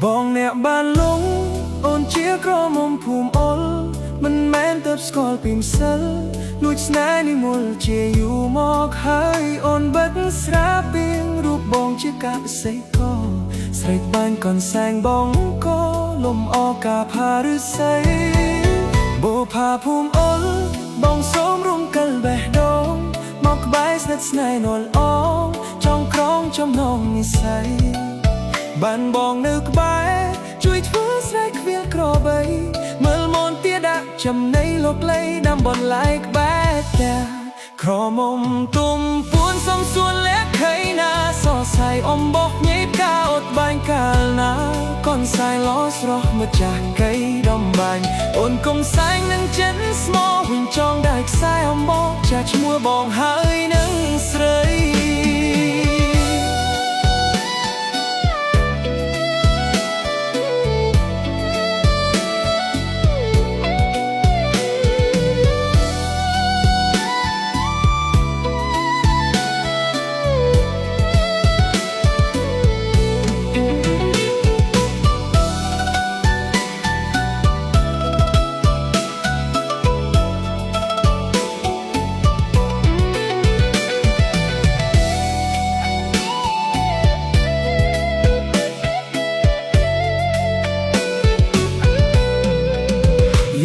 បងអ្នកបានលងអូនជាក្រមុំភូមិអុលមិនមែនទៅស្គាល់ពីម្សិលលួចស្នេហ៍និមលជាយូរមកហើយអូនបិទស្រាពីងរូបបងជាកាបសេកស្រែកបាញ់កនសែងបងក៏លំអកាផាឬស័យបូផាភូមិអុលបងសូមរំកិលបេះដូងមកក្បែរស្និទ្ធស្នេហ៍នល់អងចង់ក្រងចំណងនិស្ស័យបានបងនៅក្បែរជួយធ្វើស្រែកខ្វៀលក្របីមើលមនទាដាក់ចំណៃលោកលៃដាំបនឡាយក្បែរតាក្រមុំទុំពួនសំសួនលះខៃណាសរសៃអំបោះញ៉ៃផ្កាអត់បាញ់កាលណាកនសៃលោស្រស់ម្ចាស់កៃដំបាញ់អូនកុំសែងនឹងចិនស្មោវិញចងได้ខ្សែអំបោះចាស់ឈ្មោះបងហើយនឹងស្រី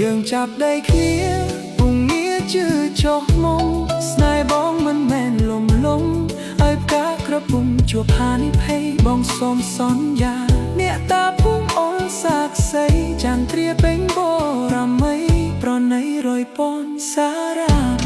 យើងចាប់ដៃគ្នាពុំងារជឿចោះមកស្នេហ៍បងមិនមែនលំឲ្យផ្កាក្រពុំជួបហានិភ័យបងសូមសន្យាអ្នកតាភូមិអុលសាក្សីចន្ទ្រាពេញបរមីប្រណីរយពនសារ៉ា